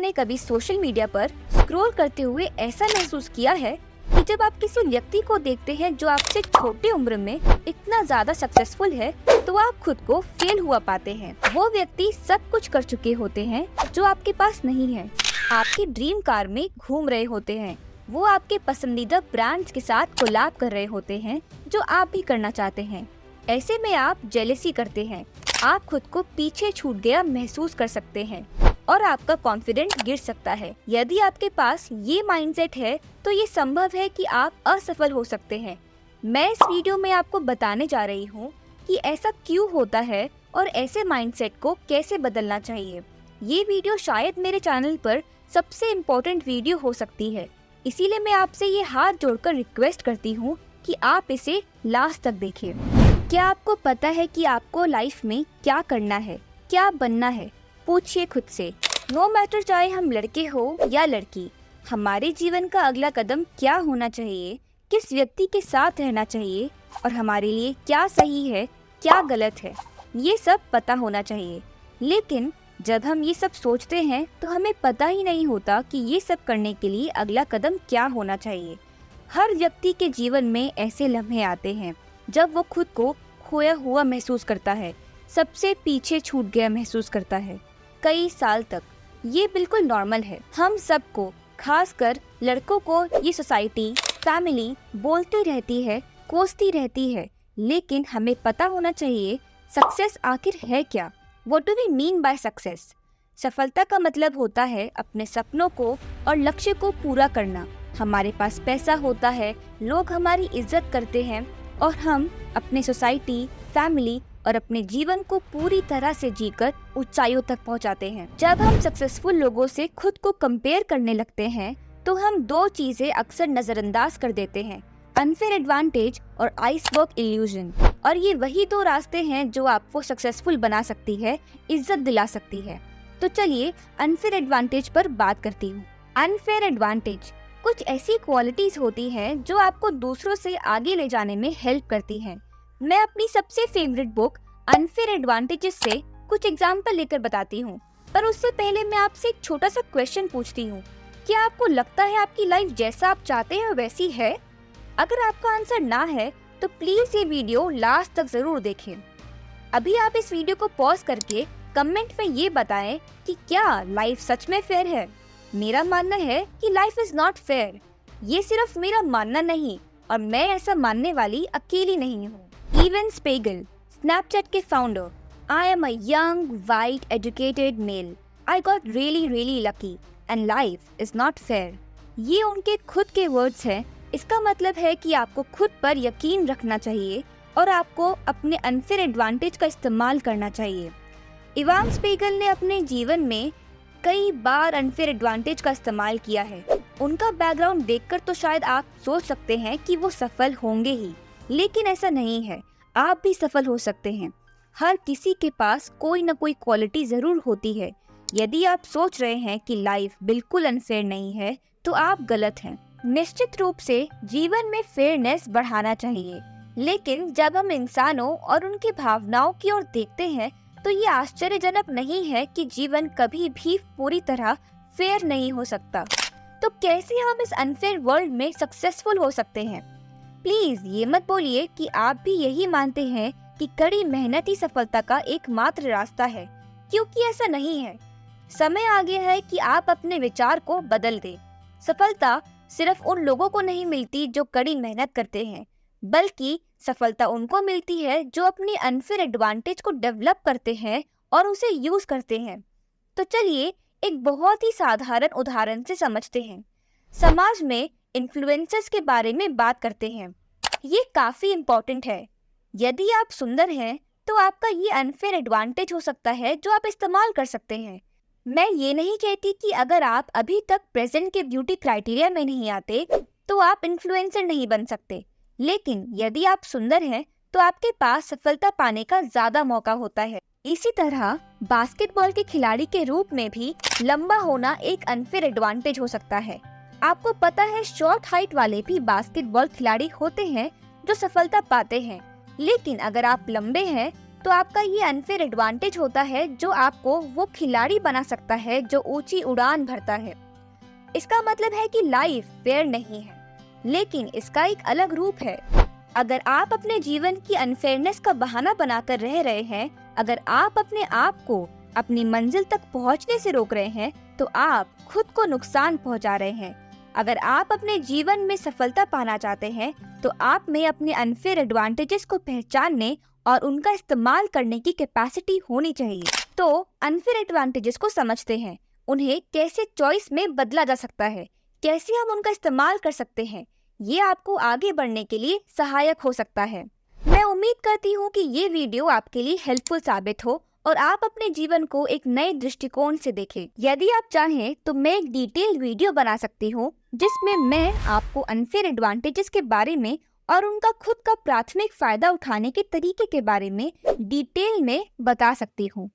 आपने कभी social media पर स्क्रॉल करते हुए ऐसा महसूस किया है कि जब आप किसी व्यक्ति को देखते हैं जो आपसे छोटी उम्र में इतना ज्यादा सक्सेसफुल है, तो आप खुद को फेल हुआ पाते हैं। वो व्यक्ति सब कुछ कर चुके होते हैं जो आपके पास नहीं है, आपकी ड्रीम कार में घूम रहे होते हैं, वो आपके पसंदीदा ब्रांड्स के साथ कोलैब कर रहे होते हैं जो आप भी करना चाहते हैं। ऐसे में आप जेलसी करते हैं, आप खुद को पीछे छूट गया महसूस कर सकते हैं और आपका कॉन्फिडेंस गिर सकता है। यदि आपके पास ये माइंडसेट है तो ये संभव है कि आप असफल हो सकते हैं। मैं इस वीडियो में आपको बताने जा रही हूँ कि ऐसा क्यों होता है और ऐसे माइंडसेट को कैसे बदलना चाहिए। ये वीडियो शायद मेरे चैनल पर सबसे इम्पोर्टेंट वीडियो हो सकती है, इसीलिए मैं आपसे ये हाथ जोड़कर रिक्वेस्ट करती हूँ कि आप इसे लास्ट तक देखिए। क्या आपको पता है कि आपको लाइफ में क्या करना है, क्या बनना है? पूछिए खुद से। नो मैटर चाहे हम लड़के हो या लड़की, हमारे जीवन का अगला कदम क्या होना चाहिए, किस व्यक्ति के साथ रहना चाहिए और हमारे लिए क्या सही है, क्या गलत है, ये सब पता होना चाहिए। लेकिन जब हम ये सब सोचते हैं तो हमें पता ही नहीं होता कि ये सब करने के लिए अगला कदम क्या होना चाहिए। हर व्यक्ति के जीवन में ऐसे लम्हे आते हैं जब वो खुद को खोया हुआ महसूस करता है, सबसे पीछे छूट गया महसूस करता है, कई साल तक। ये बिल्कुल नॉर्मल है। हम सबको, खासकर लड़कों को, ये सोसाइटी, फैमिली बोलती रहती है, कोसती रहती है, लेकिन हमें पता होना चाहिए सक्सेस आखिर है क्या। What do we mean by success? सफलता का मतलब होता है अपने सपनों को और लक्ष्य को पूरा करना। हमारे पास पैसा होता है, लोग हमारी इज्जत करते हैं और हम अपने सोसाइटी, फैमिली और अपने जीवन को पूरी तरह से जीकर ऊंचाइयों तक पहुंचाते हैं। जब हम सक्सेसफुल लोगों से खुद को कंपेयर करने लगते हैं तो हम दो चीजें अक्सर नजरअंदाज कर देते हैं, अनफेयर एडवांटेज और आइसबर्ग इल्यूजन। और ये वही दो रास्ते हैं जो आपको सक्सेसफुल बना सकती है, इज्जत दिला सकती है। तो चलिए अनफेयर एडवांटेज पर बात करती हूँ। अनफेयर एडवांटेज कुछ ऐसी क्वालिटीज होती हैं जो आपको दूसरों से आगे ले जाने में हेल्प करती हैं। मैं अपनी सबसे फेवरेट बुक अनफेयर एडवांटेजेस से कुछ एग्जाम्पल लेकर बताती हूँ, पर उससे पहले मैं आपसे एक छोटा सा क्वेश्चन पूछती हूँ। क्या आपको लगता है आपकी लाइफ जैसा आप चाहते हैं वैसी है? अगर आपका आंसर ना है तो प्लीज ये वीडियो लास्ट तक जरूर देखें। अभी आप इस वीडियो को पॉज करके कमेंट में ये बताएं कि क्या लाइफ सच में फेयर है। मेरा मानना है कि लाइफ इज नॉट फेयर। ये सिर्फ मेरा मानना नहीं और मैं ऐसा मानने वाली अकेली नहीं हूँ। इवन स्पेगल, स्नैपचैट के founder, I am a young, white, educated male. I got really lucky and life is not fair. ये उनके खुद के वर्ड्स हैं। इसका मतलब है कि आपको खुद पर यकीन रखना चाहिए और आपको अपने अनफेयर एडवांटेज का इस्तेमाल करना चाहिए। इवान स्पेगल ने अपने जीवन में कई बार अनफेयर एडवांटेज का इस्तेमाल किया है। उनका बैकग्राउंड देखकर तो शायद आप सोच सकते हैं कि वो सफल होंगे ही, लेकिन ऐसा नहीं है। आप भी सफल हो सकते हैं। हर किसी के पास कोई न कोई क्वालिटी जरूर होती है। यदि आप सोच रहे हैं कि लाइफ बिल्कुल अनफेयर नहीं है तो आप गलत हैं। निश्चित रूप से जीवन में फेयरनेस बढ़ाना चाहिए, लेकिन जब हम इंसानों और उनकी भावनाओं की ओर देखते हैं तो ये आश्चर्यजनक नहीं है कि जीवन कभी भी पूरी तरह फेयर नहीं हो सकता। तो कैसे हम इस अनफेयर वर्ल्ड में सक्सेसफुल हो सकते हैं? प्लीज ये मत बोलिए कि आप भी यही मानते हैं कि कड़ी मेहनत ही सफलता का एकमात्र रास्ता है, क्योंकि ऐसा नहीं है। समय आ गया है कि आप अपने विचार को बदल दें। सफलता सिर्फ उन लोगों को नहीं मिलती जो कड़ी मेहनत करते हैं, बल्कि सफलता उनको मिलती है जो अपनी अनफेयर एडवांटेज को डेवलप करते हैं और उसे यूज करते हैं। तो चलिए एक बहुत ही साधारण उदाहरण से समझते हैं। समाज में इन्फ्लुएंसर्स के बारे में बात करते हैं। ये काफी इम्पोर्टेंट है। यदि आप सुंदर हैं तो आपका ये अनफेयर एडवांटेज हो सकता है जो आप इस्तेमाल कर सकते हैं। मैं ये नहीं कहती कि अगर आप अभी तक प्रेजेंट के ब्यूटी क्राइटेरिया में नहीं आते तो आप इन्फ्लुएंसर नहीं बन सकते, लेकिन यदि आप सुंदर हैं तो आपके पास सफलता पाने का ज्यादा मौका होता है। इसी तरह बास्केटबॉल के खिलाड़ी के रूप में भी लंबा होना एक अनफेयर एडवांटेज हो सकता है। आपको पता है शॉर्ट हाइट वाले भी बास्केटबॉल खिलाड़ी होते हैं जो सफलता पाते हैं, लेकिन अगर आप लंबे हैं तो आपका ये अनफेयर एडवांटेज होता है जो आपको वो खिलाड़ी बना सकता है जो ऊंची उड़ान भरता है। इसका मतलब है कि लाइफ फेयर नहीं है, लेकिन इसका एक अलग रूप है। अगर आप अपने जीवन की अनफेयरनेस का बहाना बनाकर रह रहे हैं, अगर आप अपने आप को अपनी मंजिल तक पहुंचने से रोक रहे हैं, तो आप खुद को नुकसान पहुंचा रहे हैं। अगर आप अपने जीवन में सफलता पाना चाहते हैं, तो आप में अपने अनफेयर एडवांटेजेस को पहचानने और उनका इस्तेमाल करने की कैपेसिटी होनी चाहिए। तो अनफेयर एडवांटेजेस को समझते हैं, उन्हें कैसे चॉइस में बदला जा सकता है, कैसे हम उनका इस्तेमाल कर सकते हैं। ये आपको आगे बढ़ने के लिए सहायक हो सकता है। मैं उम्मीद करती हूँ कि ये वीडियो आपके लिए हेल्पफुल साबित हो और आप अपने जीवन को एक नए दृष्टिकोण से देखें। यदि आप चाहें तो मैं एक डिटेल वीडियो बना सकती हूँ जिसमें मैं आपको अनफेयर एडवांटेजेस के बारे में और उनका खुद का प्राथमिक फायदा उठाने के तरीके के बारे में डिटेल में बता सकती हूँ।